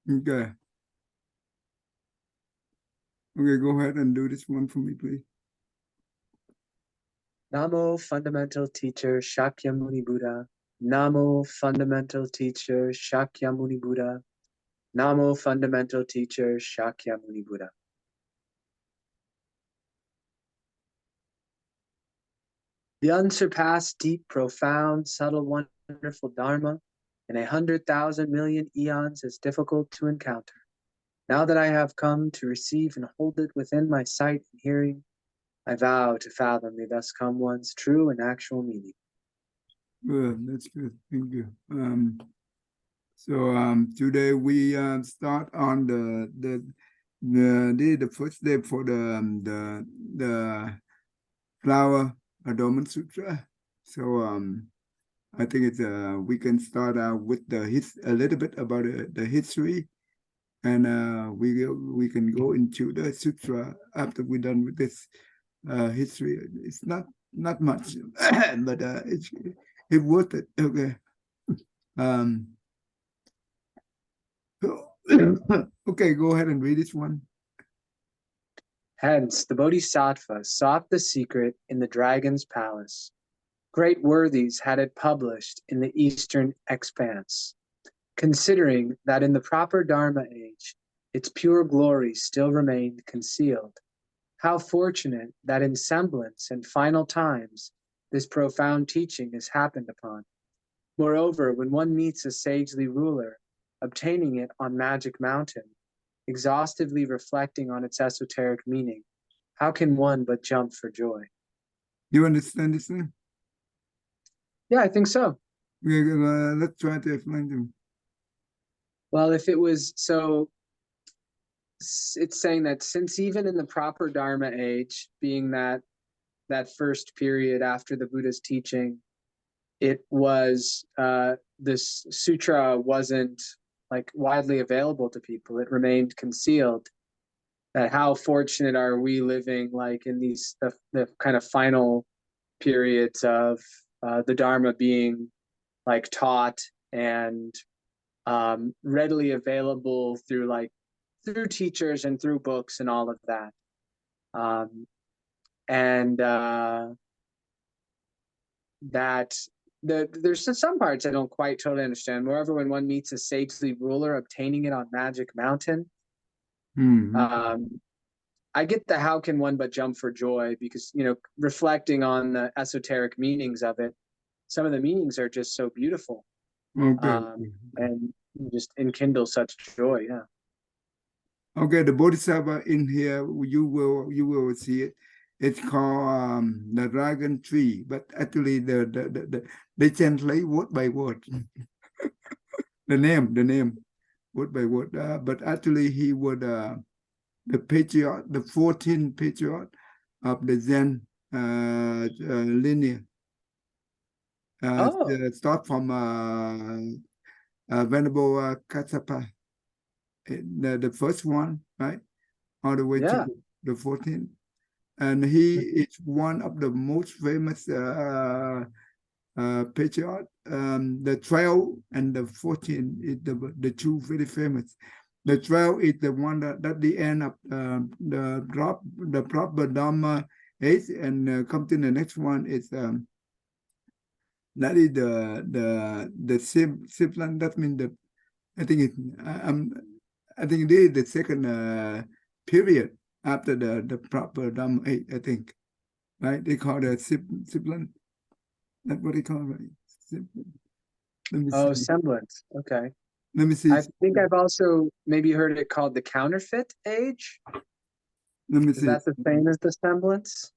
Okay. Okay, go ahead and do this one for me, please. Namo, fundamental teacher Shakyamuni Buddha. Namo, fundamental teacher Shakyamuni Buddha. Namo, fundamental teacher Shakyamuni Buddha. The unsurpassed, deep, profound, subtle, wonderful Dharma in 100,000 million eons is difficult to encounter. Now that I have come to receive and hold it within my sight and hearing, I vow to fathom the thus come one's true and actual meaning. Good, that's good. Thank you. Today we start on the first day for the flower adornment sutra. So I think it's we can start out with a little bit about the history, and we can go into the sutra after we're done with this history. It's not much, but it's worth it. Okay. Okay, go ahead and read this one. Hence, the Bodhisattva sought the secret in the dragon's palace. Great worthies had it published in the eastern expanse. Considering that in the proper Dharma age, its pure glory still remained concealed, how fortunate that in semblance and final times, this profound teaching is happened upon. Moreover, when one meets a sagely ruler, obtaining it on Magic Mountain, exhaustively reflecting on its esoteric meaning, how can one but jump for joy? You understand this thing? Yeah, I think so. Okay, let's try to explain to him. Well, if it was so, it's saying that since even in the proper Dharma age, being that first period after the Buddha's teaching, it was this sutra wasn't like widely available to people. It remained concealed. That how fortunate are we living like in these the kind of final periods of the Dharma being like taught and readily available through teachers and through books and all of that. There's some parts I don't quite totally understand. Moreover, when one meets a sagely ruler, obtaining it on Magic Mountain, I get the how can one but jump for joy, because reflecting on the esoteric meanings of it, some of the meanings are just so beautiful. Okay. And just enkindle such joy. Yeah. Okay, the Bodhisattva in here, you will see it. It's called the dragon tree, but actually they translate word by word. the name, word by word. But actually he was the patriarch, the 14th patriarch of the Zen lineage. Start from Venerable Kassapa, the first one, right? All the way to the 14th. And he is one of the most famous patriarch. The 12 and the 14 is the two very famous. The 12 is the one that at the end of the proper Dharma age, and come to the next one is that is the sibling. That means I think this is the second period after the proper Dharma age, I think. Right? They call it sibling. That's what they call it. Semblance. Okay. Let me see. I think I've also maybe heard it called the counterfeit age. Let me see. Is that the same as the semblance?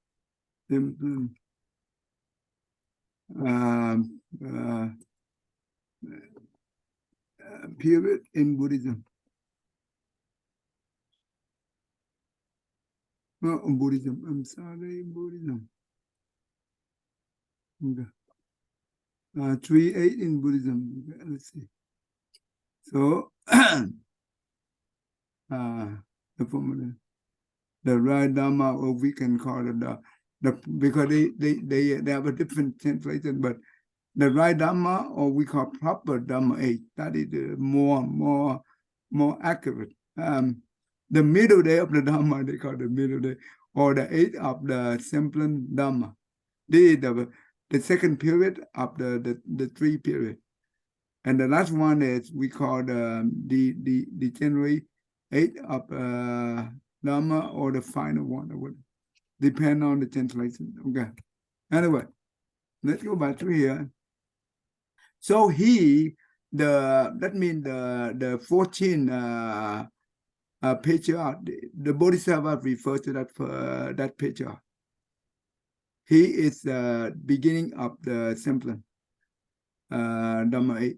Period in Buddhism. Oh, Buddhism. I'm sorry, Buddhism. Okay. 3-8 in Buddhism. Okay, let's see. So the right Dharma, or we can call it because they have a different translation, but the right Dharma, or we call proper Dharma age, that is more more accurate. The middle day of the Dhamma, they call the middle day, or the 8th of the Semplon Dhamma. This is the second period of the 3 period. And the last one is we call the January 8th of Dhamma, or the final one. It would depend on the translation. Okay. Anyway, let's go back to here. So that means the 14 patriarch, the Bodhisattva refers to that patriarch. He is the beginning of the Semplon Dhamma 8.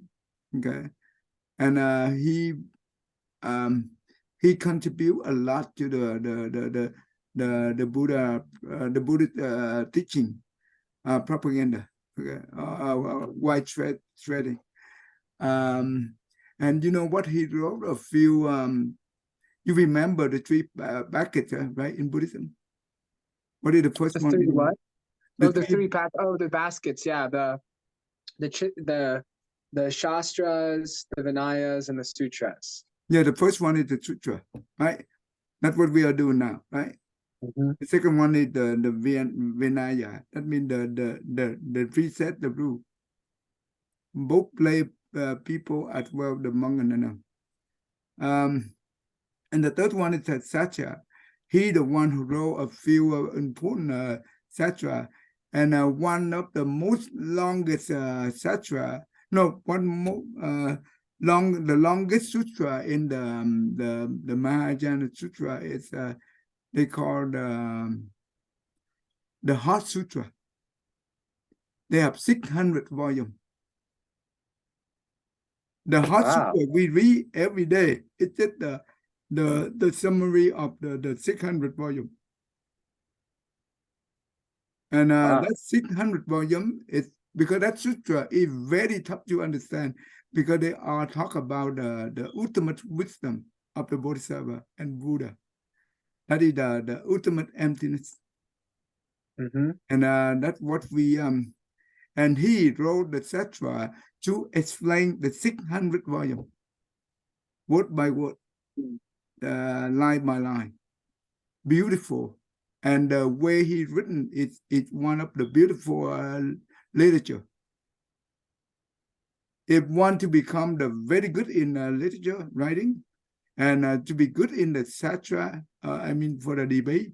Okay, and he contribute a lot to the Buddha teaching propaganda. Okay, white threading. And you know what he wrote a few. You remember the 3 baskets, right, in Buddhism? What is the first one? What? The baskets. Yeah, the Shastras, the Vinayas, and the Sutras. Yeah, the first one is the Sutra, right? That's what we are doing now, right? Mm-hmm. The second one is the Vinaya. That means the preset, the rule. Both lay people as well, the monk and the nun. And the third one is the Satya. He the one who wrote a few important Satra, and one of the most longest Satra. No, the longest sutra in the Mahayana Sutra is they call the Heart Sutra. They have 600 volumes. The Heart Sutra we read every day. It's just the summary of the 600 volume. And that 600 volume is because that sutra is very tough to understand, because they are talk about the ultimate wisdom of the Bodhisattva and Buddha. That is the ultimate emptiness. Mm-hmm. And that's what we and he wrote the Sutra to explain the 600 volume, word by word, line by line. Beautiful. And the way he's written, it's one of the beautiful literature. If one to become very good in literature writing, and to be good in the Satra, for the debate,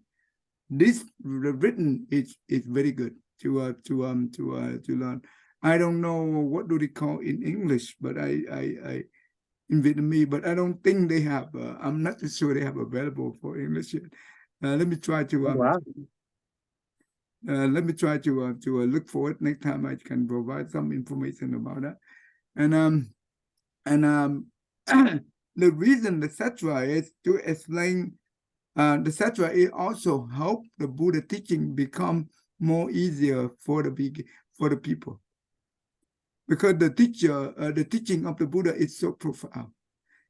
this written is very good to learn. I don't know what do they call in English, but I in Vietnamese, but I don't think they have. I'm not too sure they have available for English yet. Let me try to let me try to look for it next time. I can provide some information about that. And the reason the Sutra is to explain. The Sutra it also help the Buddha teaching become more easier for the people, because the teaching of the Buddha is so profound.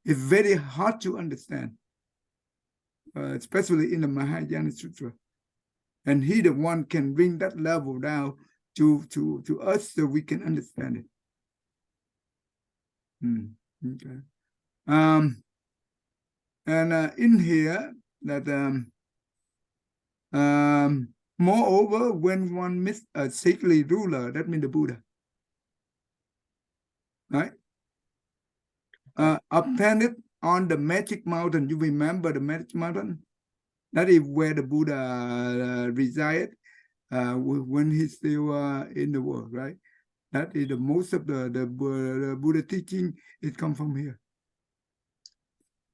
It's very hard to understand, especially in the Mahayana Sutra. And he the one can bring that level down to us so we can understand it. Okay. And in here that moreover, when one meets a saintly ruler, that means the Buddha, right? Appended on the Magic Mountain. You remember the Magic Mountain? That is where the Buddha resided when he's still in the world, right? That is the most of the Buddha teaching. It comes from here.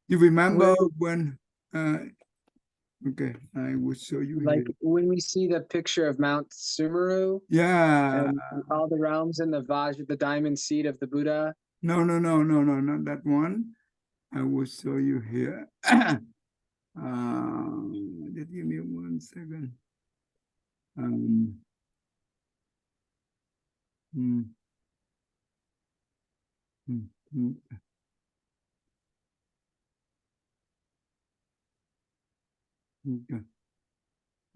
You remember when? Okay, I will show you like here. when we see the picture of Mount Sumeru. Yeah. And all the realms in the Vajra, the diamond seat of the Buddha. No, not that one. I will show you here. Just give me 1 second. Okay.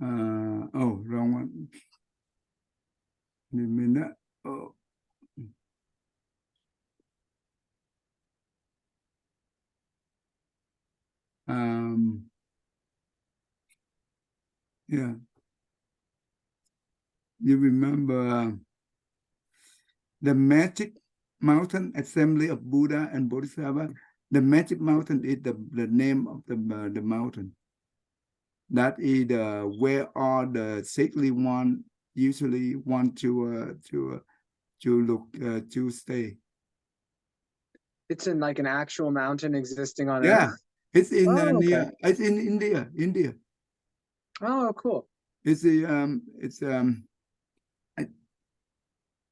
Oh, wrong one. Wait a minute. Oh. Yeah. You remember the Magic Mountain Assembly of Buddha and Bodhisattva? The Magic Mountain is the name of the mountain. That is where all the saintly one usually want to look to stay. It's in like an actual mountain existing on Yeah, Earth. it's in Oh, okay. it's in India. Oh, cool. It's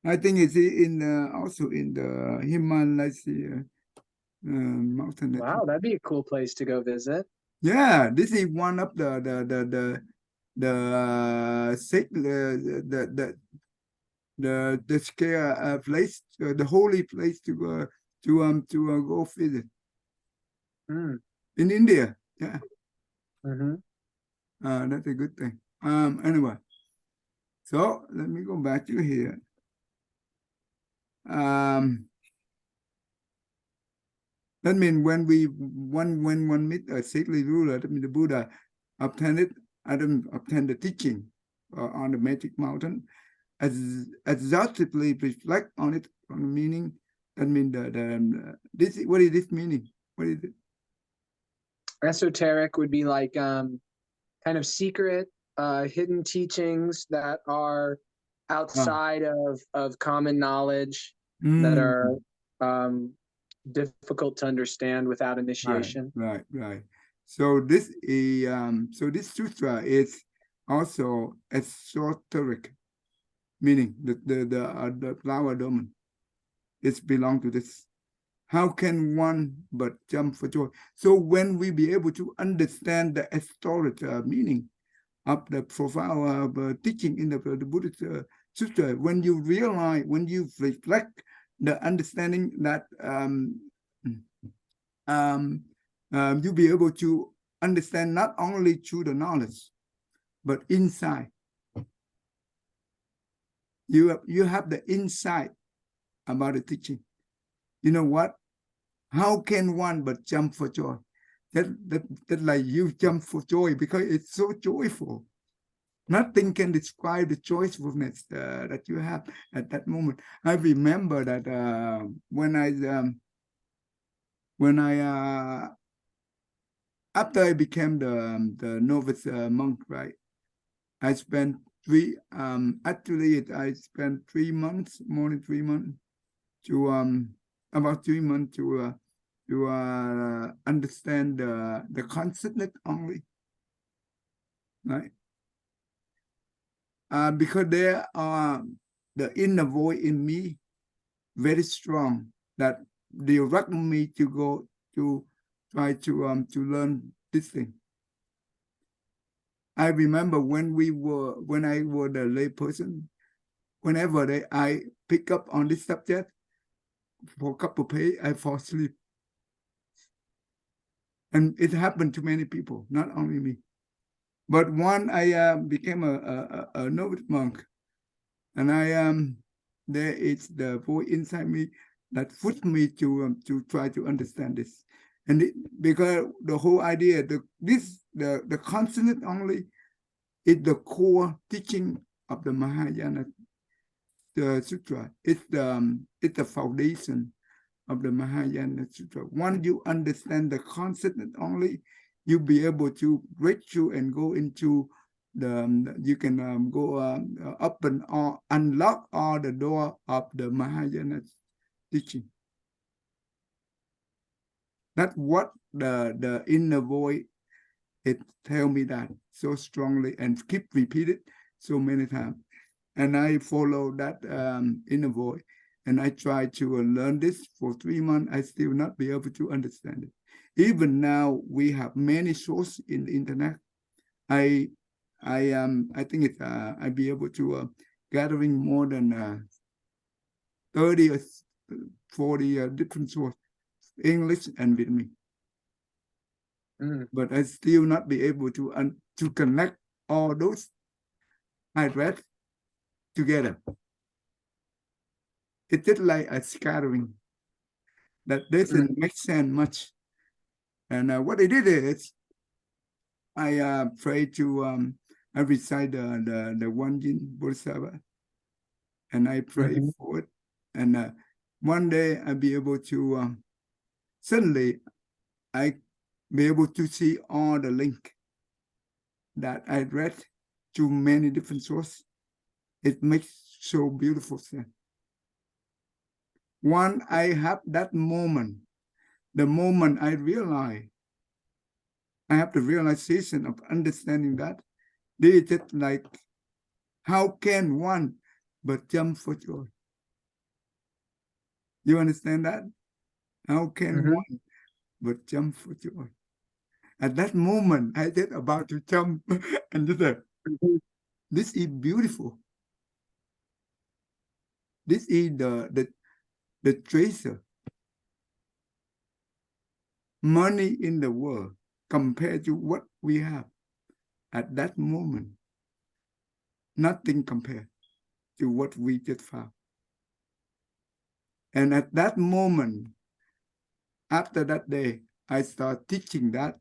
I think it's in also in the Himalayas mountain. Wow, that'd be a cool place to go visit. Yeah, this is one of the sacred the scare place, the holy place to go to go visit Mm. in India. Yeah, Mm-hmm. that's a good thing. Anyway, so let me go back to here. That means when one meet a saintly ruler, that means the Buddha obtained the teaching on the Magic Mountain, as exhaustively reflect on it, on the meaning. That means this. What is this meaning? What is it? Esoteric would be like kind of secret, hidden teachings that are outside of common knowledge, that are difficult to understand without initiation. Right. So this is this sutra is also esoteric, meaning the flower domain. It's belong to this. How can one but jump for joy? So when we be able to understand the historic meaning of the profound teaching in the Buddhist sutra, when you realize, when you reflect the understanding that you'll be able to understand not only through the knowledge, but inside. You have the insight about the teaching. You know what? How can one but jump for joy? That like you jump for joy because it's so joyful. Nothing can describe the joyfulness that you have at that moment. I remember that when I after I became the novice monk, right? I spent actually I spent 3 months, more than 3 months, to about 3 months to understand the consciousness only, right? Because there are the inner voice in me very strong that direct me to go to try to learn this thing. I remember when I was a lay person, whenever I pick up on this subject for a couple of pages, I fall asleep. And it happened to many people, not only me. But when I became a novice monk, and there is the voice inside me that pushed me to try to understand this, and because the whole idea, the consonant only is the core teaching of the Mahayana Sutra. It's the foundation of the Mahayana Sutra. Once you understand the consonant only, you'll be able to break through and go into you can go up and unlock all the door of the Mahayana teaching. That's what the inner voice it tell me that so strongly and keep repeated so many times. And I follow that inner voice, and I try to learn this for 3 months. I still not be able to understand it. Even now, we have many sources in the internet. I think it's I be able to gathering more than 30 or 40 different sources, English and Vietnamese. But I still not be able to connect all those I read together. It's just like a scattering that doesn't make sense much. And what I did is I pray to I recite the one Jin Bodhisattva, and I pray for it. And one day I'll be able to, suddenly I be able to see all the link that I read to many different sources. It makes so beautiful sense. One, I have that moment, the moment I realize, I have the realization of understanding that they just like, how can one but jump for joy? You understand that? How can one but jump for joy? At that moment, I just about to jump and just like, this is beautiful. This is the treasure. Money in the world compared to what we have at that moment. Nothing compared to what we just found. And at that moment, after that day, I start teaching that,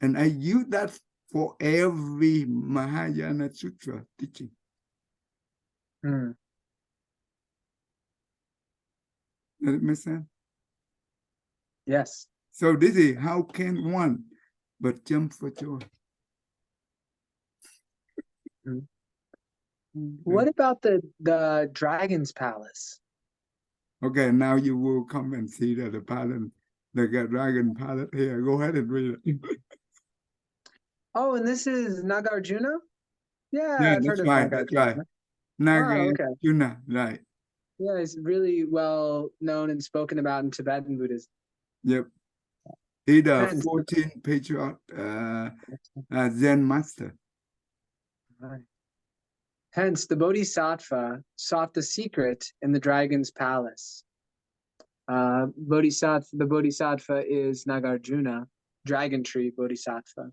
and I use that for every Mahayana Sutra teaching. Does it make sense? Yes. So this is how can one but jump for joy? What about the Dragon's Palace? Okay, now you will come and see the palace, the dragon palace here. Go ahead and read it. Oh, and this is Nagarjuna? Yeah, Yeah, I've heard that's of right. That's right. Nagarjuna. Oh, okay. Nagarjuna, right. Yeah, it's really well known and spoken about in Tibetan Buddhism. Yep. He's the Hence, 14th patriarch Zen master. right. Hence, the Bodhisattva sought the secret in the dragon's palace. The Bodhisattva is Nagarjuna, dragon tree Bodhisattva.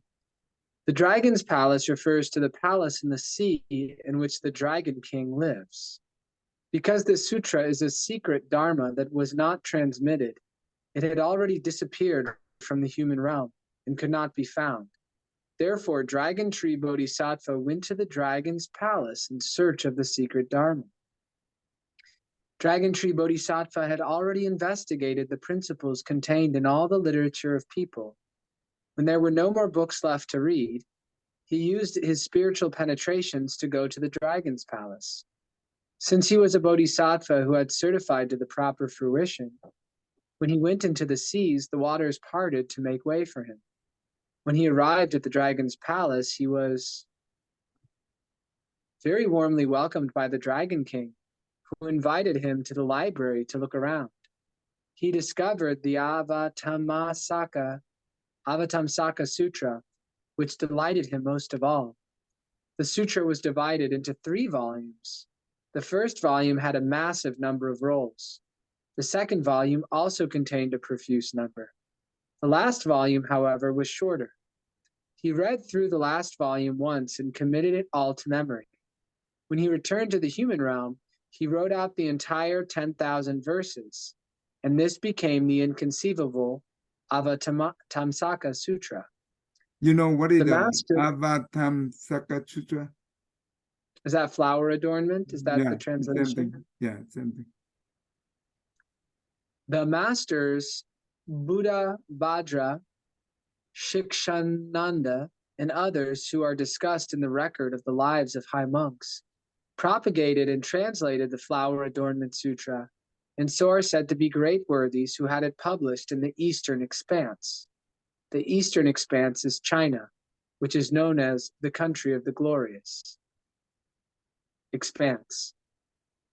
The dragon's palace refers to the palace in the sea in which the dragon king lives. Because this sutra is a secret dharma that was not transmitted, it had already disappeared from the human realm and could not be found. Therefore, Dragon Tree Bodhisattva went to the dragon's palace in search of the secret dharma. Dragon Tree Bodhisattva had already investigated the principles contained in all the literature of people. When there were no more books left to read, he used his spiritual penetrations to go to the dragon's palace. Since he was a bodhisattva who had certified to the proper fruition, when he went into the seas, the waters parted to make way for him. When he arrived at the dragon's palace, he was very warmly welcomed by the Dragon King, who invited him to the library to look around. He discovered the Avatamsaka Sutra, which delighted him most of all. The sutra was divided into 3 volumes. The first volume had a massive number of rolls. The second volume also contained a profuse number. The last volume, however, was shorter. He read through the last volume once and committed it all to memory. When he returned to the human realm, he wrote out the entire 10,000 verses, and this became the inconceivable Avatamsaka Sutra. You know what is the Avatamsaka Sutra? Is that flower adornment? Is that the translation? Same thing. Yeah, same thing. The masters Buddha Bhadra, Shikshananda, and others who are discussed in the record of the lives of high monks propagated and translated the Flower Adornment Sutra, and so are said to be great worthies who had it published in the Eastern Expanse. The Eastern Expanse is China, which is known as the country of the glorious. Expanse.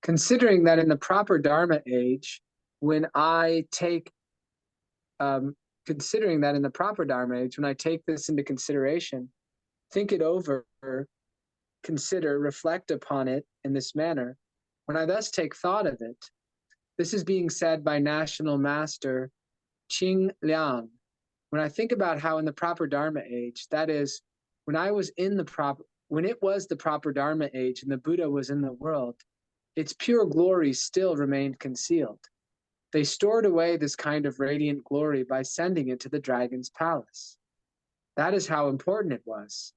Considering that in the proper Dharma age, when I take this into consideration, think it over, consider, reflect upon it in this manner, when I thus take thought of it, this is being said by National Master Qing Liang. When I think about how in the proper Dharma age, that is, when it was the proper Dharma age and the Buddha was in the world, its pure glory still remained concealed. They stored away this kind of radiant glory by sending it to the dragon's palace. That is how important it was.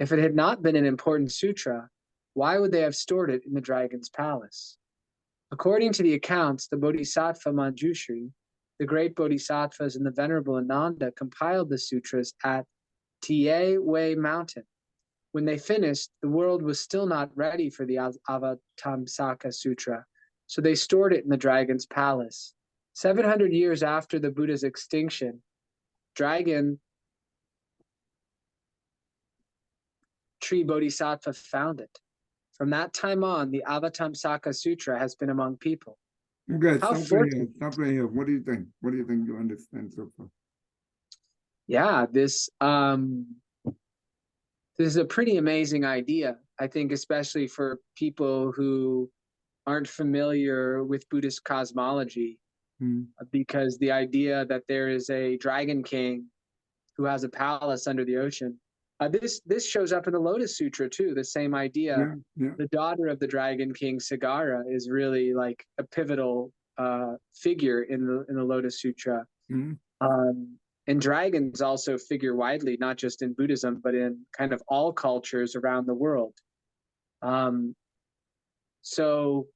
If it had not been an important sutra, why would they have stored it in the dragon's palace? According to the accounts, the Bodhisattva Manjushri, the great bodhisattvas and the venerable Ananda compiled the sutras at Tie Wei Mountain. When they finished, the world was still not ready for the Avatamsaka Sutra, so they stored it in the dragon's palace. 700 years after the Buddha's extinction, dragon tree bodhisattva found it. From that time on, the Avatamsaka Sutra has been among people. Okay, How stop right fortunate. here. Stop right here. What do you think? What do you think you understand so far? Yeah, this is a pretty amazing idea, I think, especially for people who aren't familiar with Buddhist cosmology, because the idea that there is a dragon king who has a palace under the ocean. This shows up in the Lotus Sutra too, the same idea. Yeah, yeah. The daughter of the dragon king, Sagara, is really like a pivotal figure in the Lotus Sutra. And dragons also figure widely, not just in Buddhism, but in kind of all cultures around the world. So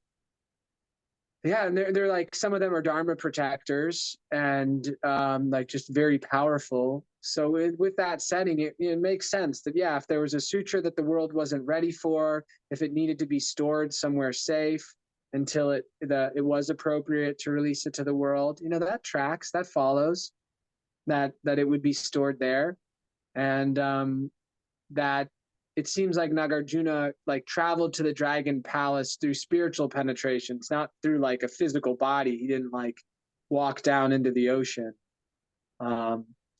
yeah, and they're like, some of them are Dharma protectors and like just very powerful. So with that setting, it makes sense that, yeah, if there was a sutra that the world wasn't ready for, if it needed to be stored somewhere safe until it was appropriate to release it to the world, that tracks, that follows, that it would be stored there. And that it seems like Nagarjuna like traveled to the dragon palace through spiritual penetrations, not through like a physical body. He didn't like walk down into the ocean.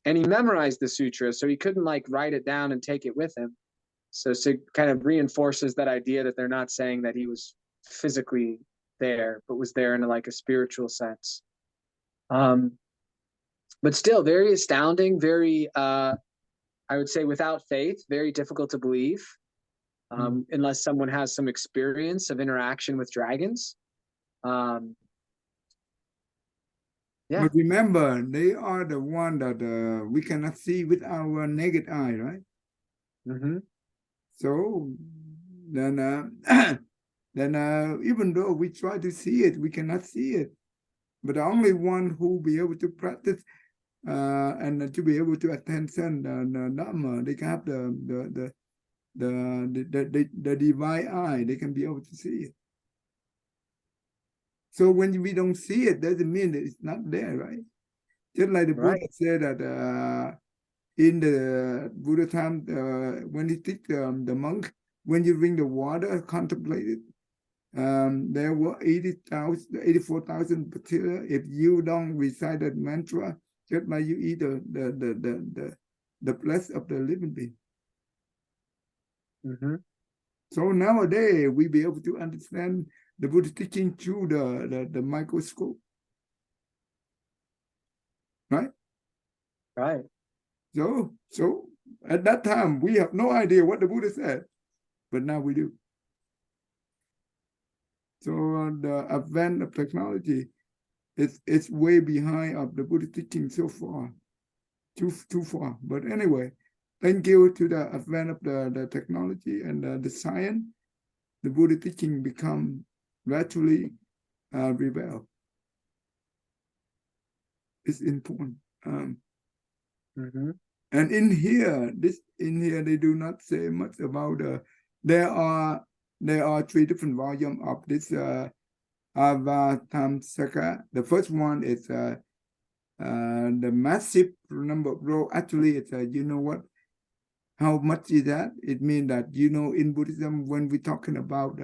And he memorized the sutra, so he couldn't like write it down and take it with him. So kind of reinforces that idea that they're not saying that he was physically there, but was there in like a spiritual sense. But still very astounding, very I would say without faith, very difficult to believe, unless someone has some experience of interaction with dragons. Yeah. But remember, they are the one that we cannot see with our naked eye, right? So then, even though we try to see it, we cannot see it. But the only one who be able to practice and to be able to attention the Dhamma, they can have the divine eye. They can be able to see it. So when we don't see it, doesn't mean that it's not there, right? Just like the Buddha said that in the Buddha time, when he teach the monk, when you drink the water, contemplate it. There were 84,000 bacteria. If you don't recite that mantra, just like you eat the flesh of the living being. So nowadays we be able to understand the Buddha teaching through the microscope, right? Right. So at that time we have no idea what the Buddha said, but now we do. So the advent of technology, it's way behind of the Buddha teaching so far, too far. But anyway, thank you to the advent of the technology and the science, the Buddha teaching become gradually rebel. It's important. And in here they do not say much about there are 3 different volumes of this Avatamsaka. The first one is the massive number of row. Actually, it's you know what? How much is that? It means that, in Buddhism, when we're talking about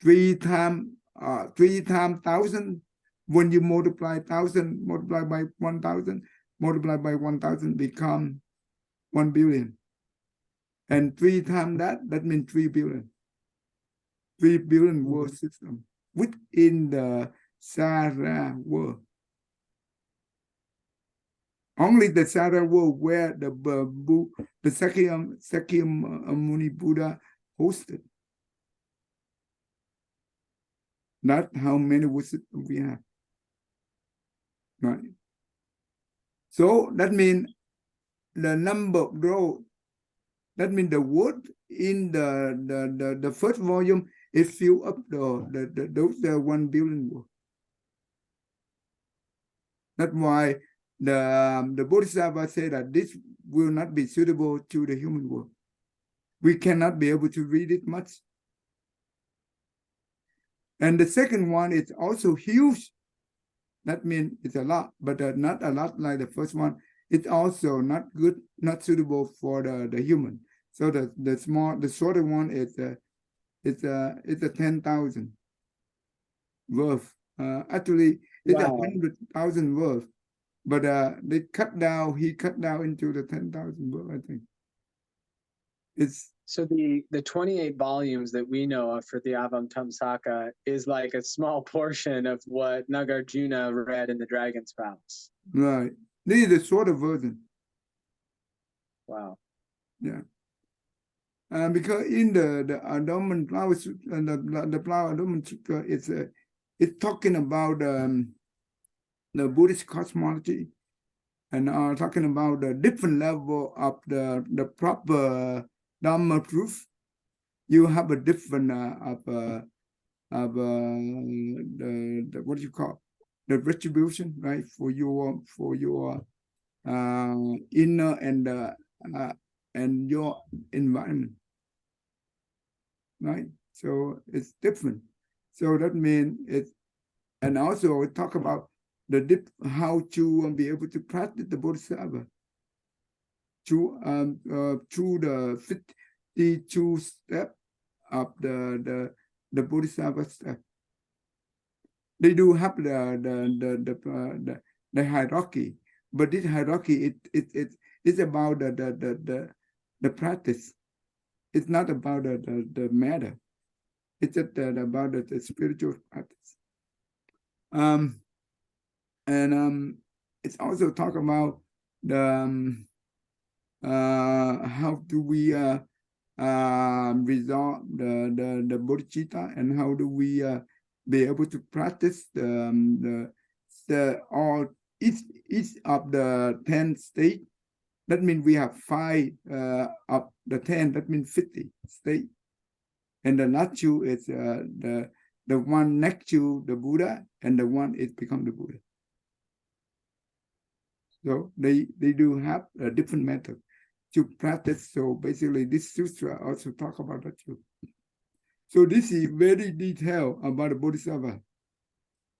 3 times 1,000, when you multiply 1,000, multiply by 1,000, multiply by 1,000 become 1 billion. And 3 times that means 3 billion. 3 billion world system within the Sara world. Only the Sara world where the Sakya Muni Buddha hosted. Not how many world systems we have. Right. So that means the number of rows That means the word in the first volume, it fill up those 1 billion words. That's why the Bodhisattva say that this will not be suitable to the human world. We cannot be able to read it much. And the second one is also huge. That means it's a lot, but not a lot like the first one. It's also not good, not suitable for the human. So the shorter one is it's a 10,000 worth. Actually, it's Wow. 100,000 worth, but they cut down. He cut down into the 10,000 worth. I think it's So the 28 volumes that we know of for the Avatamsaka is like a small portion of what Nagarjuna read in the Dragon's Palace. right. This is the shorter version. Wow. Yeah. Because in the Adornment Flower Sutra, the Flower Adornment Sutra, it's talking about the Buddhist cosmology, and talking about the different level of the proper Dharma truth. You have a different the what do you call the retribution, right, for your inner and your environment, right? So it's different. So that means it's, and also we talk about how to be able to practice the Bodhisattva through the 52 step of the Bodhisattva step. They do have the hierarchy, but this hierarchy it's about the practice. It's not about the matter. It's just about the spiritual practice. It's also talk about the how do we resolve the bodhicitta, and how do we be able to practice all each of the 10 states. That means we have 5 of the 10. That means 50 states. And the last 2 is the one next to the Buddha, and the one is become the Buddha. So they do have a different method to practice. So basically, this sutra also talk about that too. So this is very detailed about the Bodhisattva.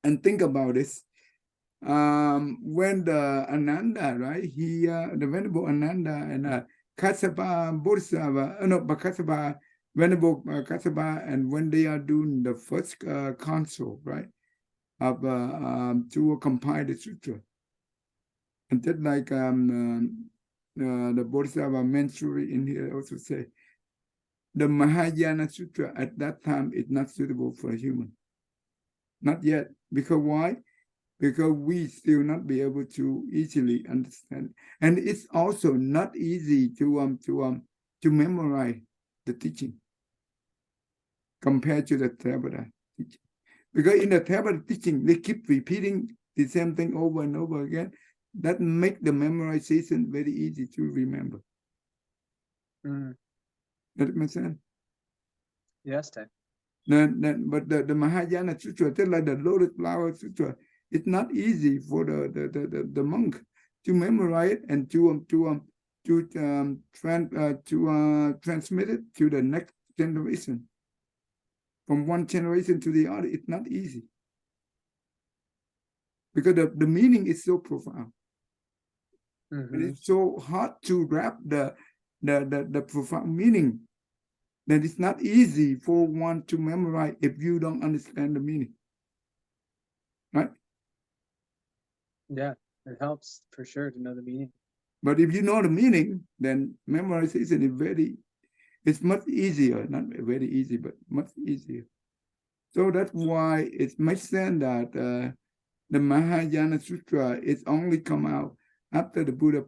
And think about this. When the Ananda, right? The Venerable Ananda and Kassapa Bodhisattva, Kassapa, Venerable Kassapa, and when they are doing the first council, right, of to compile the sutra, and just like the Bodhisattva Manjari in here also say, the Mahayana Sutra at that time is not suitable for a human. Not yet. Because why? Because we still not be able to easily understand. And it's also not easy to memorize the teaching compared to the Theravada teaching. Because in the Theravada teaching, they keep repeating the same thing over and over again. That make the memorization very easy to remember. That makes sense? Yes, Ted. But the Mahayana Sutra, just like the Lotus Flower Sutra, it's not easy for the monk to memorize it and to transmit it to the next generation. From one generation to the other, it's not easy. Because the meaning is so profound. And it's so hard to grab the profound meaning that it's not easy for one to memorize if you don't understand the meaning. Right? Yeah, it helps for sure to know the meaning. But if you know the meaning, then memorization is it's much easier. Not very easy, but much easier. So that's why it makes sense that the Mahayana Sutra is only come out after the Buddha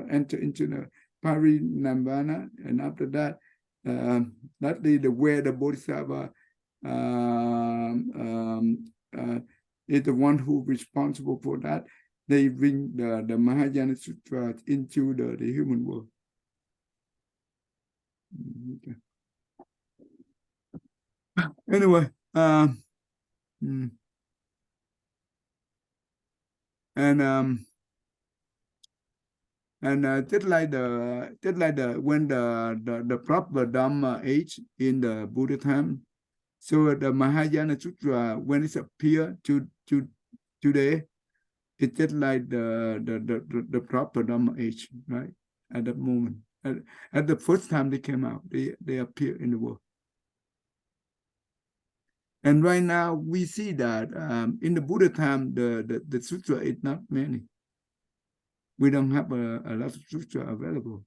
enter into the Parinirvana, and after that, that is where the Bodhisattva is the one who responsible for that. They bring the Mahayana Sutra into the human world. Okay. Anyway, mm, and just like the when the proper Dhamma age in the Buddha time, so the Mahayana Sutra when it appear to today, it's just like the proper Dhamma age, right? At that moment, at the first time they came out, they appear in the world. And right now we see that in the Buddha time, the sutra is not many. We don't have a lot of sutra available.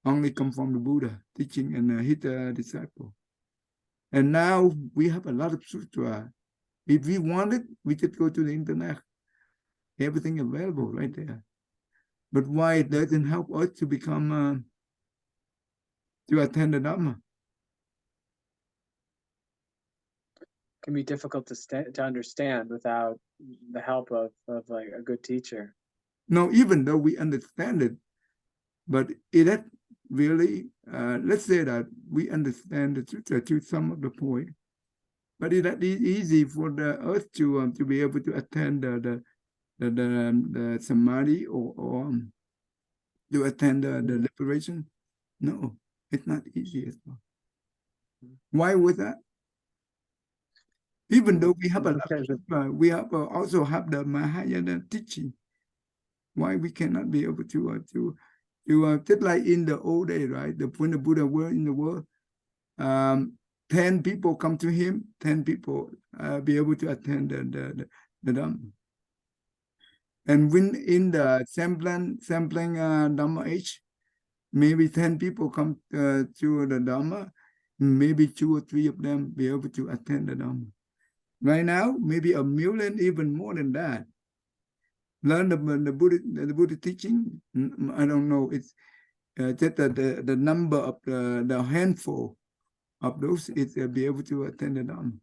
Only come from the Buddha teaching and his disciple. And now we have a lot of sutra. If we want it, we just go to the internet. Everything available right there. But why it doesn't help us to become to attend the Dhamma? Can be difficult to understand without the help of like a good teacher. No, even though we understand it, but it really, let's say that we understand the sutra to some of the point, but it is easy for us to be able to attend the samadhi or to attend the liberation. No, it's not easy at all. Why was that? Even though we have a lot of sutra, we have also have the Mahayana teaching. Why we cannot be able to just like in the old days, right? When the Buddha were in the world, 10 people come to him, 10 people be able to attend the Dhamma. And when in the sampling Dhamma age, maybe 10 people come to the Dhamma, maybe 2 or 3 of them be able to attend the Dhamma. Right now, maybe 1 million, even more than that. Learn the Buddha teaching. I don't know. It's just the number of the handful of those is be able to attend the Dhamma.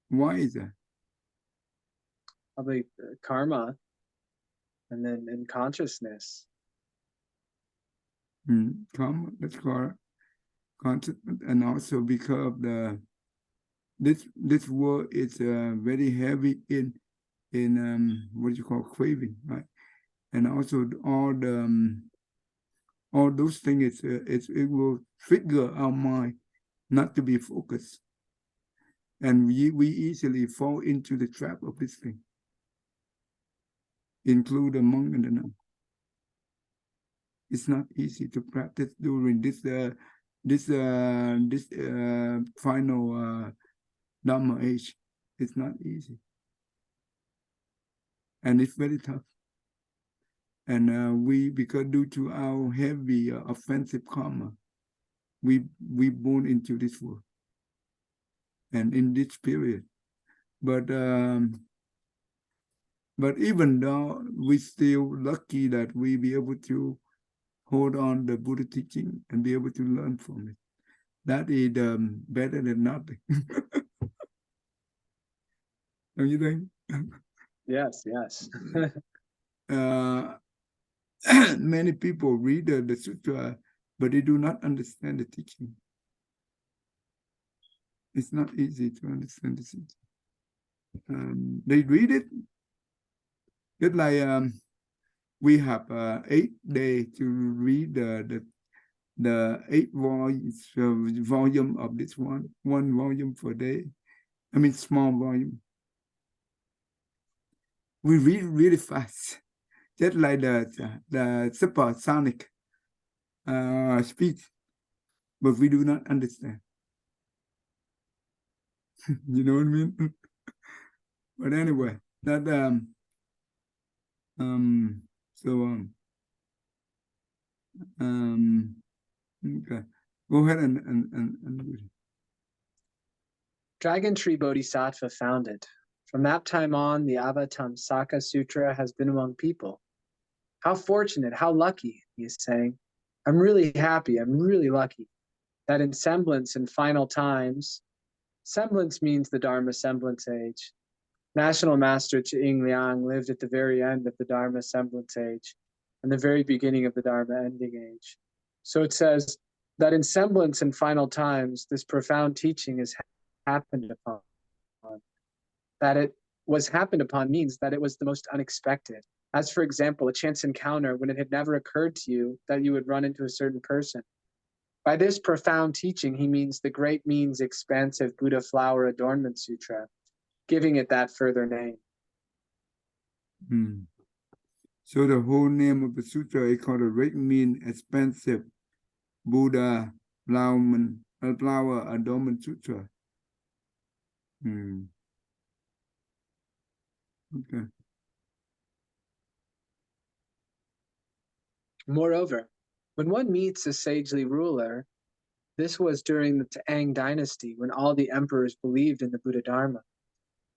Why is that? Probably karma, and then in consciousness. Karma, that's called consciousness, and also because of this world is very heavy in what you call craving, right? And also all those things it will trigger our mind not to be focused, and we easily fall into the trap of this thing, include the monk and the nun. It's not easy to practice during this final Dhamma age. It's not easy, and it's very tough. And because due to our heavy offensive karma, we born into this world and in this period. But even though we still lucky that we be able to hold on the Buddha teaching and be able to learn from it. That is better than nothing. Don't you think? Yes, yes. Many people read the sutra, but they do not understand the teaching. It's not easy to understand the sutra. They read it, just like we have 8 days to read the 8 volume of this one volume per day. I mean, small volume. We read really fast, just like the supersonic speed, but we do not understand. You know what I mean? But anyway, that okay. Go ahead and Dragon Tree Bodhisattva founded. From that time on, the Avatamsaka Sutra has been among people. How fortunate, how lucky, he is saying. I'm really happy, I'm really lucky that in semblance in final times, semblance means the Dharma semblance age. National Master Ching Liang lived at the very end of the Dharma semblance age. and the very beginning of the Dharma ending age. So it says that in semblance in final times, this profound teaching is happened upon. That it was happened upon means that it was the most unexpected. As, for example, a chance encounter when it had never occurred to you that you would run into a certain person. By this profound teaching, he means the great means expansive Buddha Flower Adornment Sutra, giving it that further name. So the whole name of the sutra is called the Great Mean Expansive Buddha Flower Adornment Sutra. Okay. Moreover, when one meets a sagely ruler, this was during the Tang dynasty when all the emperors believed in the Buddha Dharma,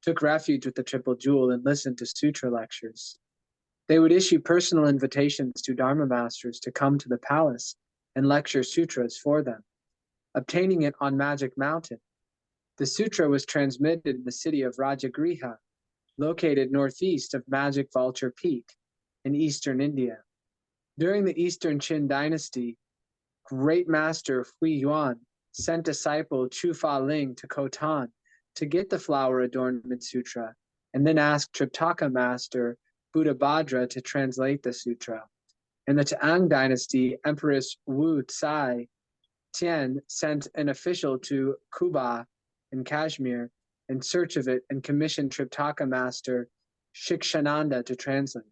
took refuge with the Triple Jewel, and listened to sutra lectures. They would issue personal invitations to Dharma masters to come to the palace and lecture sutras for them, obtaining it on Magic Mountain. The sutra was transmitted in the city of Rajagriha, located northeast of Magic Vulture Peak in eastern India. During the Eastern Qin dynasty, Great Master Hui Yuan sent disciple Chu Fa Ling to Khotan to get the Flower Adornment Sutra, and then asked Triptaka Master Buddha Bhadra to translate the sutra. In the Tang dynasty, Empress Wu Tsai Tian sent an official to Kuba in Kashmir in search of it and commissioned Triptaka Master Shikshananda to translate it.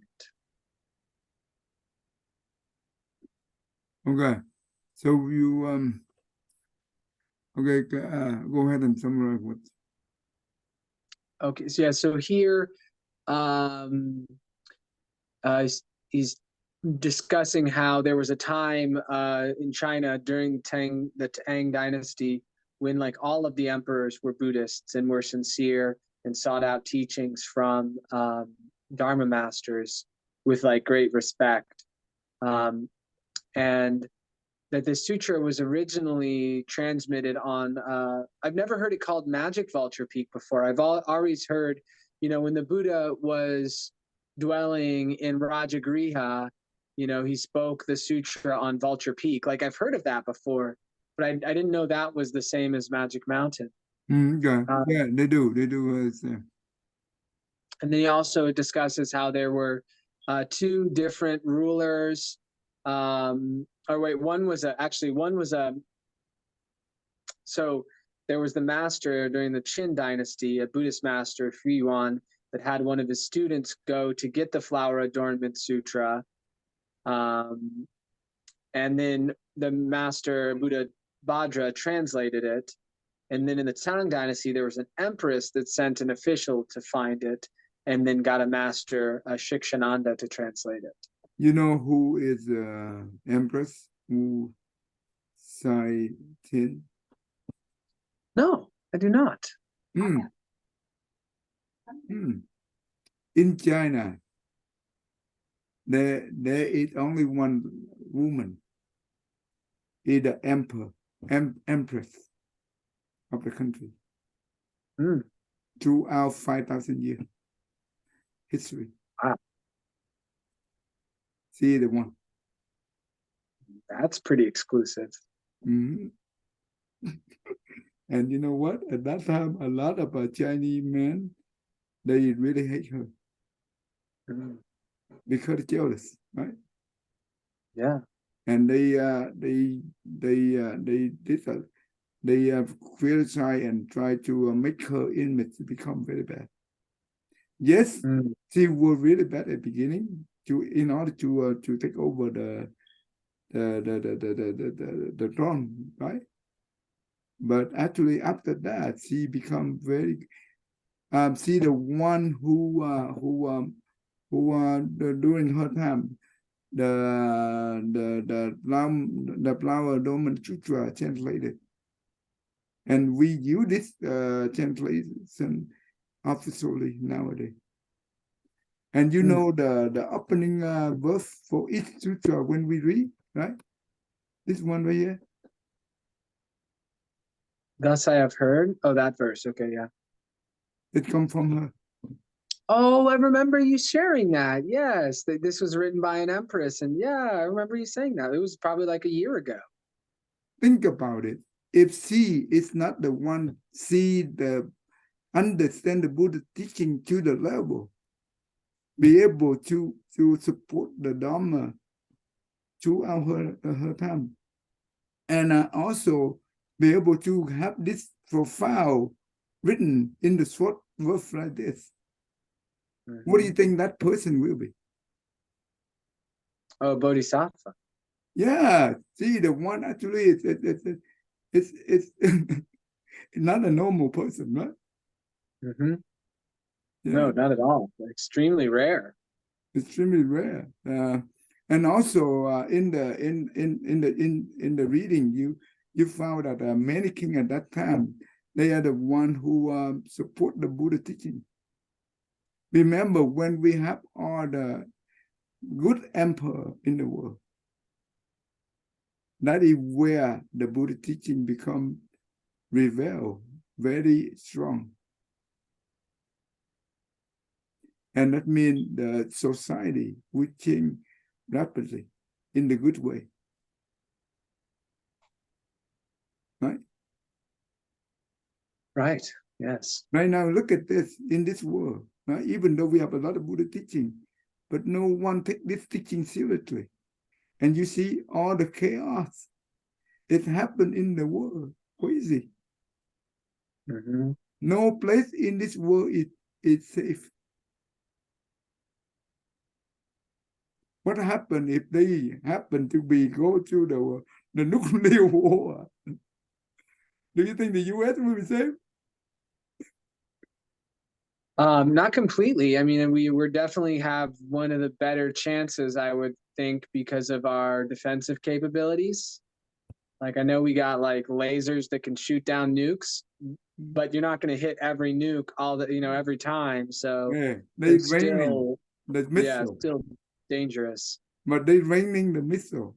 Okay. So you okay, go ahead and summarize what. Okay, so yeah, so here he's discussing how there was a time in China during the Tang dynasty when like all of the emperors were Buddhists and were sincere and sought out teachings from Dharma masters with like great respect. And that this sutra was originally transmitted on, I've never heard it called Magic Vulture Peak before. I've always heard, you know, when the Buddha was dwelling in Rajagriha, you know, he spoke the sutra on Vulture Peak. Like I've heard of that before, but I didn't know that was the same as Magic Mountain. Yeah, yeah, they do. And then he also discusses how there were two different rulers. Or wait, so there was the master during the Qin dynasty, a Buddhist master, Hui Yuan, that had one of his students go to get the Flower Adornment Sutra. And then the master Buddha Bhadra translated it. And then in the Tang dynasty, there was an empress that sent an official to find it and then got a master, Shikshananda, to translate it. You know who is Empress Wu Tsai Tian? No, I do not. In China, there is only one woman, is the empress of the country. Throughout 5,000 years history. See the one. That's pretty exclusive. And you know what? At that time, a lot of Chinese men, they really hate her because jealous, right? Yeah. And they criticize and try to make her image become very bad. Yes, she was really bad at the beginning in order to take over the throne, right? But actually, after that, she become very. She the one who during her time, the Flower Adornment Sutra translated, and we use this translation officially nowadays. And you know the opening verse for each sutra when we read, right? This one right here. Thus I have heard. Oh, that verse. Okay, yeah. It comes from her. Oh, I remember you sharing that. Yes, this was written by an empress, and yeah, I remember you saying that. It was probably like a year ago. Think about it. If she is not the one understand the Buddha teaching to the level, be able to support the Dharma throughout her time, and also be able to have this profile written in the short verse like this. What do you think that person will be? Oh, Bodhisattva. Yeah, see, the one actually it's not a normal person, right? Mm-hmm. Yeah, No, not at all. Extremely rare. extremely rare. And also in the reading, you found that many kings at that time, they are the one who support the Buddha teaching. Remember when we have all the good emperor in the world, that is where the Buddha teaching become revealed very strong. And that means the society would change rapidly in the good way. Right? Right. Yes. Right now, look at this in this world. Right? Even though we have a lot of Buddha teaching, but no one take this teaching seriously. And you see all the chaos. It happened in the world. Crazy. Mm-hmm. No place in this world is safe. What happened if they happen to go to the nuclear war? Do you think the U.S. will be safe? Not completely. I mean, we're definitely have one of the better chances, I would think, because of our defensive capabilities. Like I know we got like lasers that can shoot down nukes, but you're not going to hit every nuke every time. So Yeah, they it's raining still, the yeah, missile, still dangerous. but they raining the missile.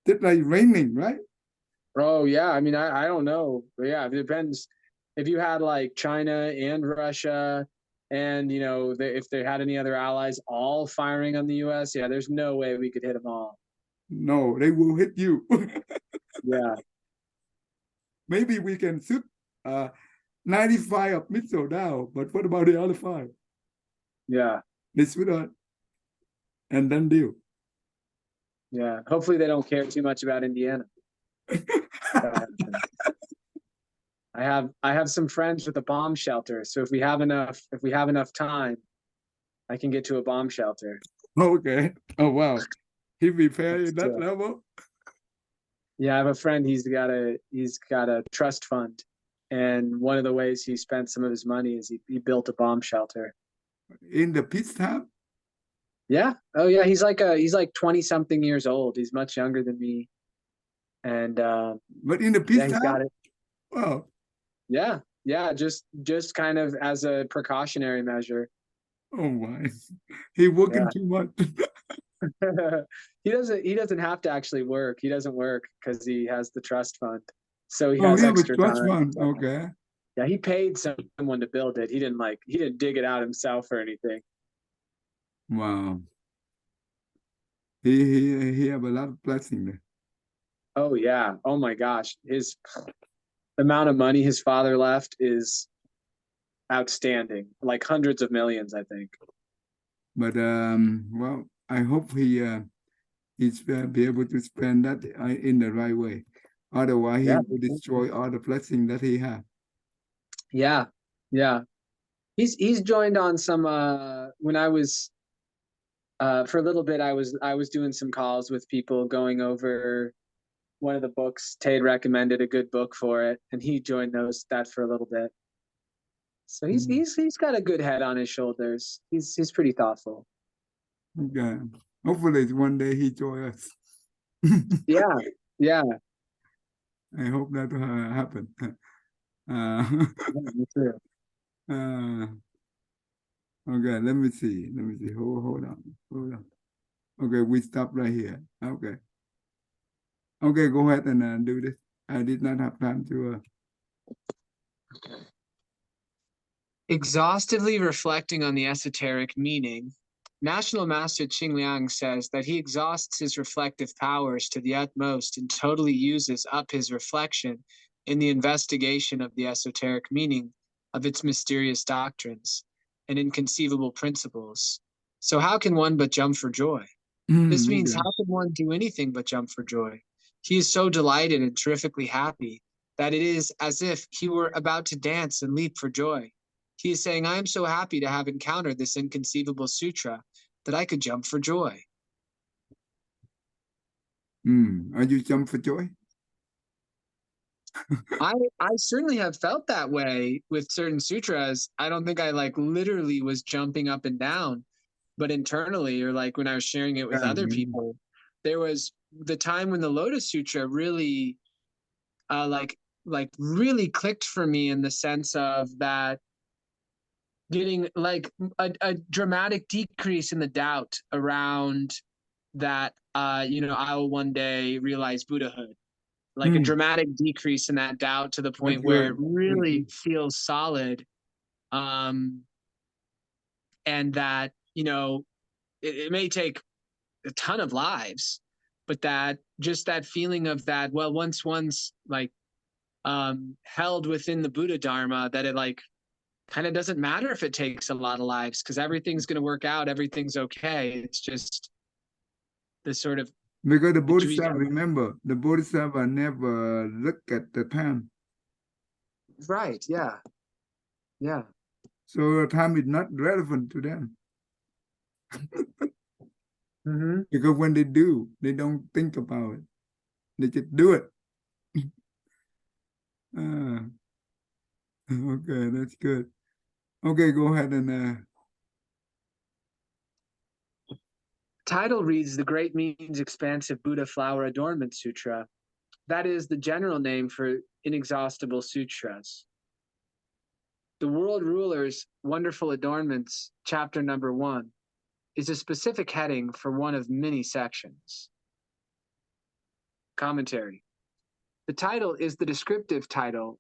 Just like raining, right? Oh yeah, I mean, I don't know, but yeah, it depends. If you had like China and Russia, and if they had any other allies all firing on the U.S., yeah, there's no way we could hit them all. No, they will hit you. Yeah, Maybe we can shoot 95 of missile down, but what about the other 5? yeah, They shoot on and then deal. yeah. Hopefully they don't care too much about Indiana. But I have some friends with a bomb shelter, so if we have enough time, I can get to a bomb shelter. Okay. Oh wow. He prepared in that So, level. yeah, I have a friend. He's got a trust fund, and one of the ways he spent some of his money is he built a bomb shelter. In the peacetime. Yeah. Oh yeah. He's like 20 something years old. He's much younger than me, and But in the yeah, he's got peacetime? it. Wow. Yeah. Yeah. Just kind of as a precautionary measure. Oh my. He working Yeah. too much. He doesn't have to actually work. He doesn't work because he has the trust fund. So he Oh, has he have a extra trust time. fund. Okay. Yeah, he paid someone to build it. He didn't dig it out himself or anything. Wow. He have a lot of blessing there. Oh yeah. Oh my gosh. His The amount of money his father left is outstanding. Like hundreds of millions, I think. But well, I hope he's be able to spend that in the right way. Otherwise, he Yeah. will destroy all the blessing that he has. Yeah. Yeah. He's joined on some when I was for a little bit I was doing some calls with people going over one of the books. Tade recommended a good book for it, and he joined that for a little bit. So he's Mm. he's he's got a good head on his shoulders. He's pretty thoughtful. Okay. Hopefully, one day he join us. Yeah, yeah, I hope that happen. yeah, me too. Uh, okay, let me see. Let me see. Hold on. Hold on. Okay, we stop right here. Okay. Okay, go ahead and do this. I did not have time to. Exhaustively reflecting on the esoteric meaning, National Master Qing Liang says that he exhausts his reflective powers to the utmost and totally uses up his reflection in the investigation of the esoteric meaning of its mysterious doctrines and inconceivable principles. So how can one but jump for joy? This means Okay. how can one do anything but jump for joy? He is so delighted and terrifically happy that it is as if he were about to dance and leap for joy. He is saying, I am so happy to have encountered this inconceivable sutra that I could jump for joy. Are you jump for joy? I certainly have felt that way with certain sutras. I don't think I like literally was jumping up and down, but internally, or like when I was sharing it with Yeah, other people, there was the time when the Lotus Sutra really like really clicked for me in the sense of that getting like a dramatic decrease in the doubt around that I will one day realize Buddhahood, like a dramatic decrease in that doubt to the that's point where it good. really feels solid. um and that it may take a ton of lives, but that just that feeling of that, well, once like held within the Buddha Dharma, that it like kind of doesn't matter if it takes a lot of lives because everything's going to work out, everything's okay. It's just this sort of Because the between. Bodhisattva, remember, the Bodhisattva never look at the time. Right, yeah, yeah. So the time is not relevant to them. Mm-hmm. Because when they do, they don't think about it. They just do it. Ah, okay, that's good. Okay, go ahead and Title reads The Great Means Expansive Buddha Flower Adornment Sutra. That is the general name for inexhaustible sutras. The World Ruler's Wonderful Adornments, chapter number 1, is a specific heading for one of many sections. Commentary. The title is the descriptive title,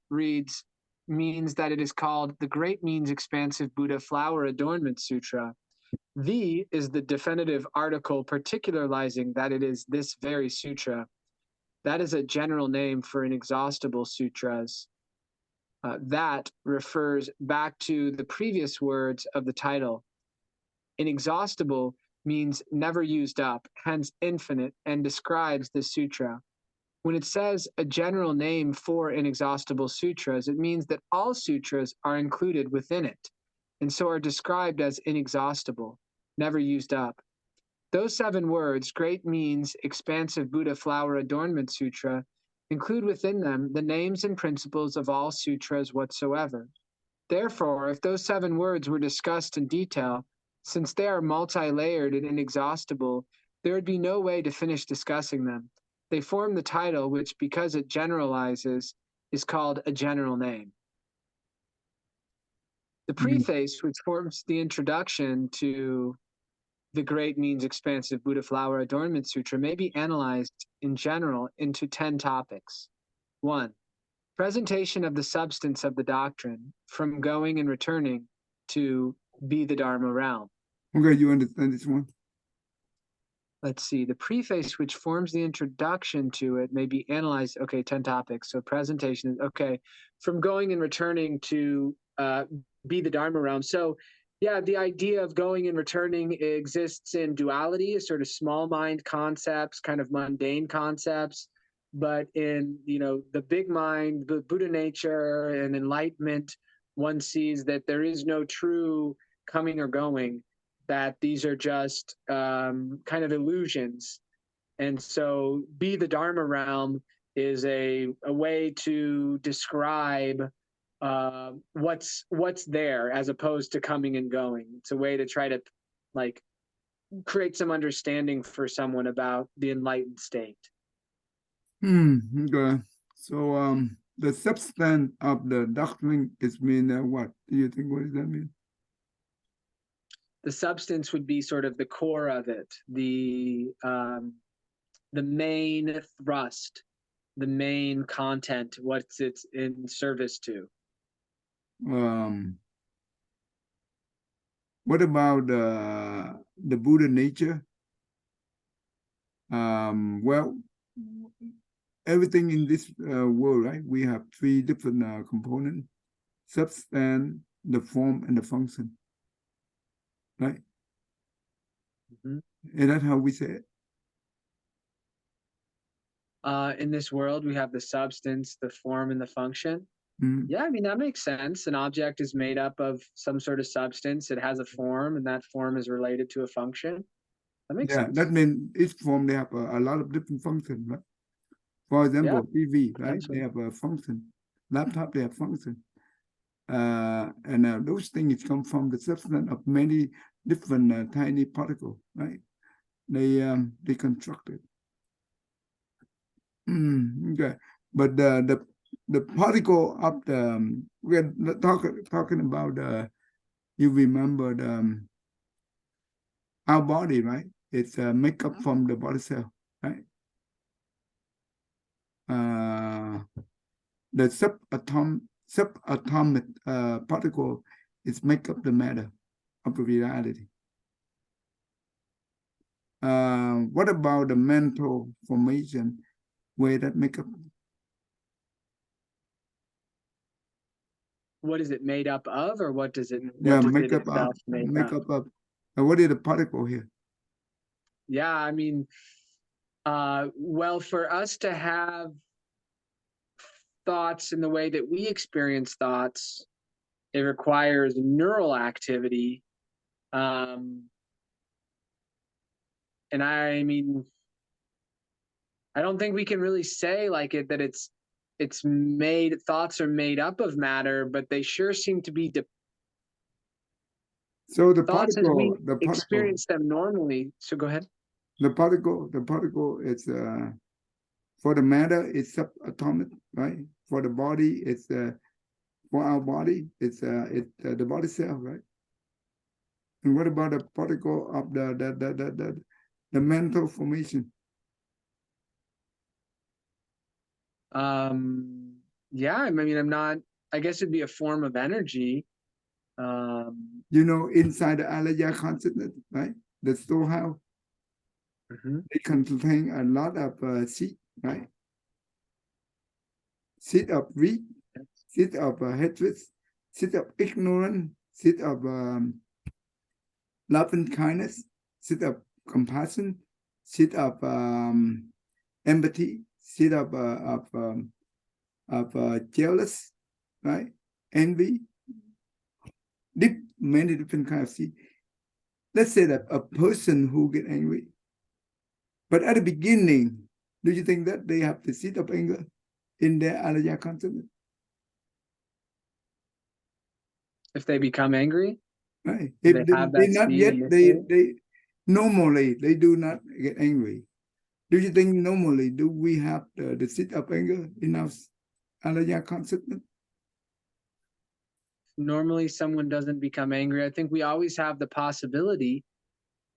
means that it is called the Great Means Expansive Buddha Flower Adornment Sutra. The is the definitive article particularizing that it is this very sutra. That is a general name for inexhaustible sutras. That refers back to the previous words of the title. Inexhaustible means never used up, hence infinite, and describes the sutra. When it says a general name for inexhaustible sutras, it means that all sutras are included within it, and so are described as inexhaustible, never used up. Those 7 words, Great Means Expansive Buddha Flower Adornment Sutra, include within them the names and principles of all sutras whatsoever. Therefore, if those 7 words were discussed in detail, since they are multi-layered and inexhaustible, there would be no way to finish discussing them. They form the title, which, because it generalizes, is called a general name. The preface, which forms the introduction to the Great Means Expansive Buddha Flower Adornment Sutra, may be analyzed in general into 10 topics. 1. Presentation of the substance of the doctrine, from going and returning to be the Dharma realm. okay, you understand this one? Let's see, the preface, which forms the introduction to it, may be analyzed. Okay, 10 topics. So presentation, okay, from going and returning to be the Dharma realm. So yeah, the idea of going and returning exists in duality, sort of small mind concepts, kind of mundane concepts. But in the big mind, the Buddha nature and enlightenment, one sees that there is no true coming or going, that these are just kind of illusions. And so be the Dharma realm is a way to describe what's there as opposed to coming and going. It's a way to try to like create some understanding for someone about the enlightened state. Okay. So the substance of the doctrine is mean what? Do you think, what does that mean? The substance would be sort of the core of it, the main thrust, the main content, what's it's in service to. What about the Buddha nature? Well, everything in this world, right? We have three different components: substance, the form, and the function, right? Mhm. And that's how we say it. In this world, we have the substance, the form, and the function. Mm. Yeah, I mean, that makes sense. An object is made up of some sort of substance. It has a form, and that form is related to a function. That makes Yeah, sense. that means each form they have a lot of different functions, right? For Yeah, example, TV, right? They potentially. have a function. Laptop, they have function. And those things come from the substance of many different tiny particles, right? They constructed. Okay, but the particle of the we're talking about you remember our body, right? It's make up from the body cell, right? The subatomic particle is make up the matter of the reality. What about the mental formation where that make up? What is it made up of, or what does it Make up itself make up? of. What is the particle here? Yeah, I mean, well, for us to have thoughts in the way that we experience thoughts, it requires neural activity. And I mean, I don't think we can really say like it that it's made thoughts are made up of matter, but they sure seem to be So thoughts as we the particle, experience them normally. So go ahead. the particle is for the matter it's subatomic, right? For the body, it's for our body, it's the body cell, right? And what about the particle of the mental formation? Yeah, I mean, I guess it'd be a form of energy. Um, You know, inside the Alaya consciousness, right? The storehouse, mhm. they contain a lot of seed, right? Seed of greed, seed of hatred, seed of ignorance, seed of love and kindness, seed of compassion, seed of empathy, seed of jealous, right? Envy, many different kinds of seed. Let's say that a person who get angry, but at the beginning, do you think that they have the seed of anger in their alaya consciousness? If they become angry, Right? do If they have they that not seed yet, initially? they normally they do not get angry. Do you think normally do we have the seed of anger in our alaya consciousness? Normally, someone doesn't become angry. I think we always have the possibility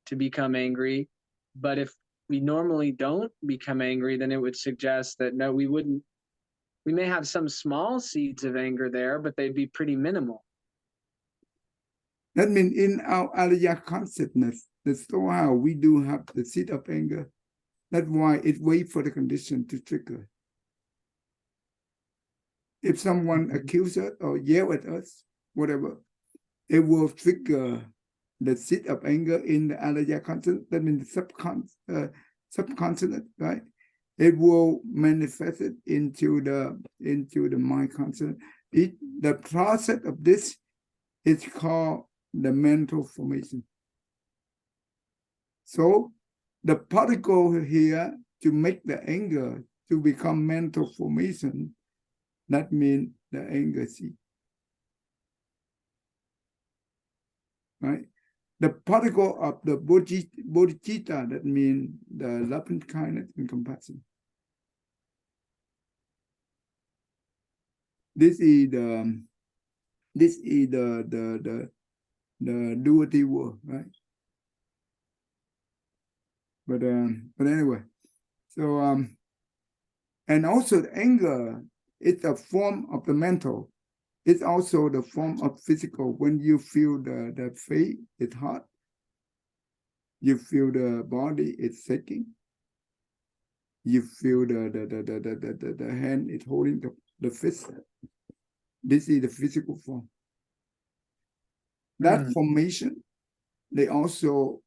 to become angry, but if we normally don't become angry, then it would suggest that no, we wouldn't. We may have some small seeds of anger there, but they'd be pretty minimal. That means in our alaya consciousness, the storehouse, we do have the seed of anger. That's why it waits for the condition to trigger. If someone accuses us or yell at us, whatever, it will trigger the seed of anger in the alaya consciousness, that means the subconscious, right? It will manifest it into the mind consciousness. The process of this is called the mental formation. So the particle here to make the anger to become mental formation, that means the anger seed. Right? The particle of the bodhicitta, that means the love and kindness and compassion. This is the duality world, right? But anyway, so and also the anger is a form of the mental. It's also the form of physical. When you feel the face, it's hot. You feel the body, it's shaking. You feel the hand is holding the fist. This is the physical form. That formation, they also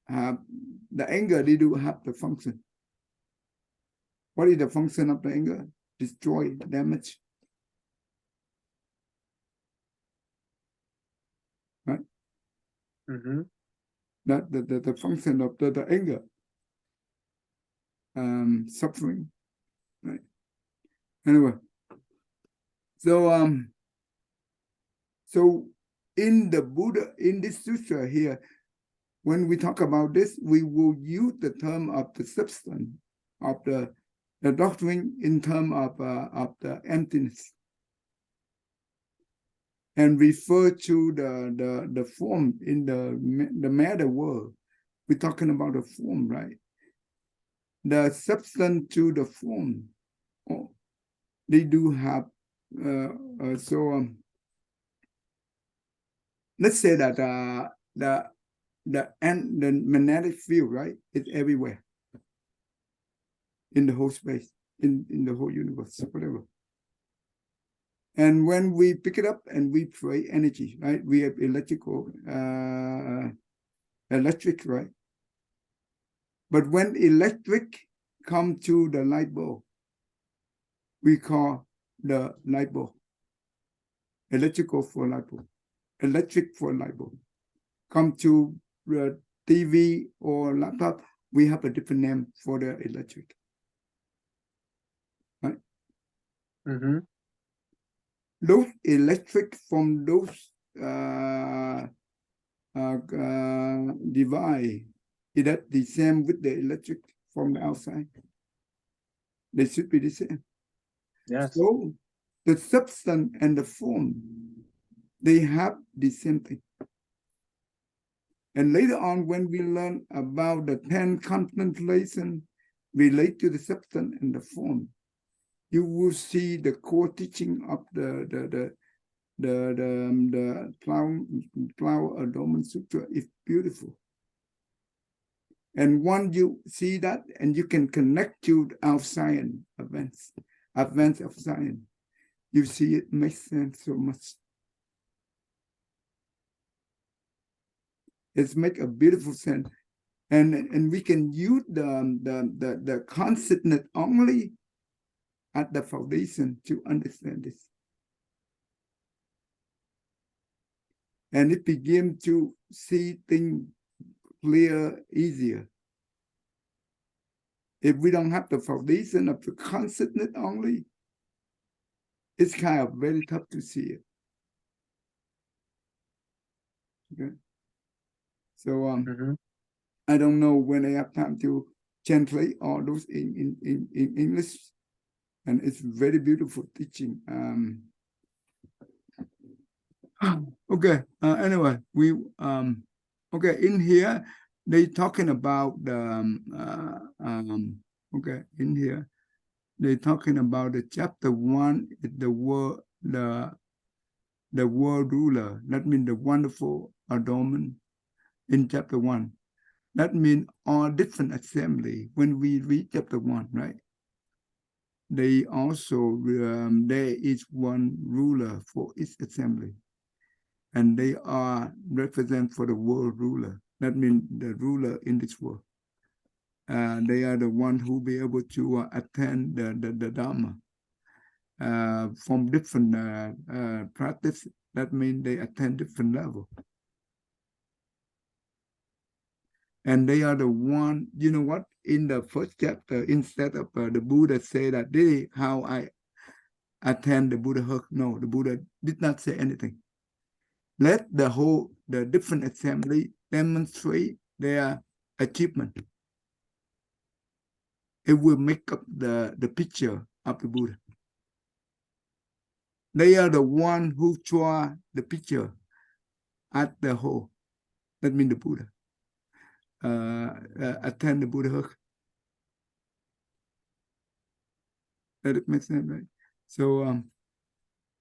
have the anger, they do have the function. What is the function of the anger? Destroy, damage. Right? That the function of the anger. Suffering. Right? Anyway. So in the Buddha, in this sutra here, when we talk about this, we will use the term of the substance of the doctrine in terms of the emptiness, and refer to the form in the matter world. We're talking about the form, right? The substance to the form. Oh, they do have let's say that the magnetic field, right? It's everywhere in the whole space, in the whole universe, whatever. And when we pick it up and we create energy, right? We have electric, right? But when electric come to the light bulb, we call the light bulb electrical for light bulb, electric for light bulb. Come to the TV or laptop, we have a different name for the electric. Right? Those electric from those device, is that the same with the electric from the outside? They should be the same. Yes. So the substance and the form, they have the same thing. And later on, when we learn about the 10 contemplation relate to the substance and the form, you will see the core teaching of the Flower Adornment Sutra is beautiful. And once you see that, and you can connect to our science advance of science, you see it makes sense so much. It's make a beautiful sense, and we can use the consciousness only at the foundation to understand this. And it begin to see things clear, easier. If we don't have the foundation of the consciousness only, it's kind of very tough to see it. Okay. So I don't know when I have time to translate all those in English, and it's very beautiful teaching. Okay. Anyway, we okay, in here they talking about the okay, in here they talking about the chapter 1 is the world ruler. That means the wonderful adornment in chapter 1. That means all different assembly. When we read chapter 1, right? They also there is one ruler for each assembly. And they are represent for the world ruler. That means the ruler in this world. They are the one who be able to attend the Dharma from different practice. That means they attend different level. And they are the one, you know what, in the first chapter, instead of the Buddha say that this is how I attend the Buddhahood. No, the Buddha did not say anything. Let the different assembly demonstrate their achievement. It will make up the picture of the Buddha. They are the one who draw the picture at the whole. That means the Buddha. Attend the Buddhahood. That it makes sense, right? So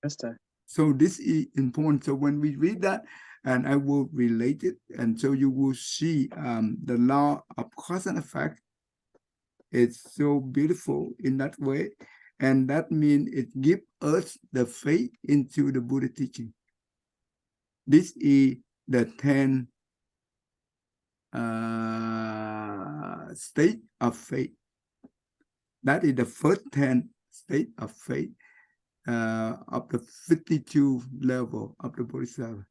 Yes, sir. So this is important. So when we read that, and I will relate it, and so you will see the law of cause and effect. It's so beautiful in that way. And that means it gives us the faith into the Buddha teaching. This is the 10 state of faith. That is the first 10 state of faith of the 52 level of the Bodhisattva.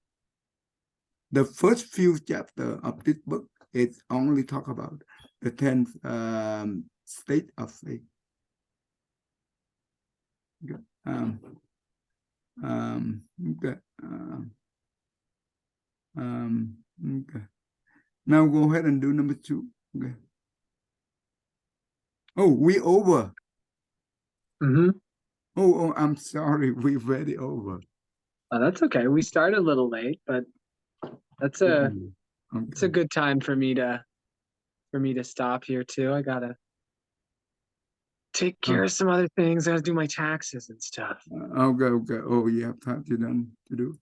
The first few chapters of this book is only talk about the 10 state of faith. Okay. Okay. Okay. Now go ahead and do number 2. Okay. Oh, we over. Mm-hmm. Oh, I'm sorry. We read it over. Oh, that's okay. We started a little late, but that's it's a good time for me to stop here too. I gotta take care of some other things. I gotta do my taxes and stuff. Okay. Oh, you have time to do.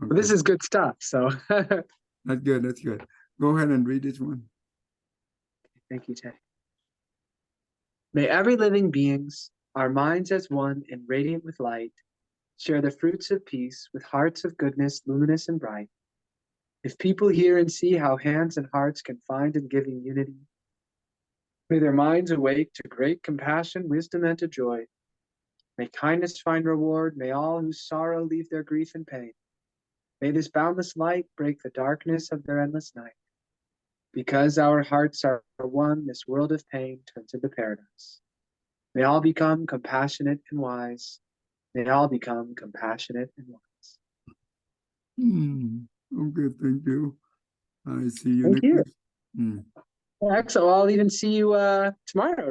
Okay. But this is good stuff. So That's good. That's good. Go ahead and read this one. Thank you, Tay. May every living beings, our minds as one and radiant with light, share the fruits of peace with hearts of goodness, luminous and bright. If people hear and see how hands and hearts can find in giving unity, may their minds awake to great compassion, wisdom, and to joy. May kindness find reward. May all whose sorrow leave their grief and pain. May this boundless light break the darkness of their endless night. Because our hearts are one, this world of pain turns into paradise. May all become compassionate and wise. May all become compassionate and wise. Okay, thank you. I see you Thank next you. week. Excellent. I'll even see you tomorrow.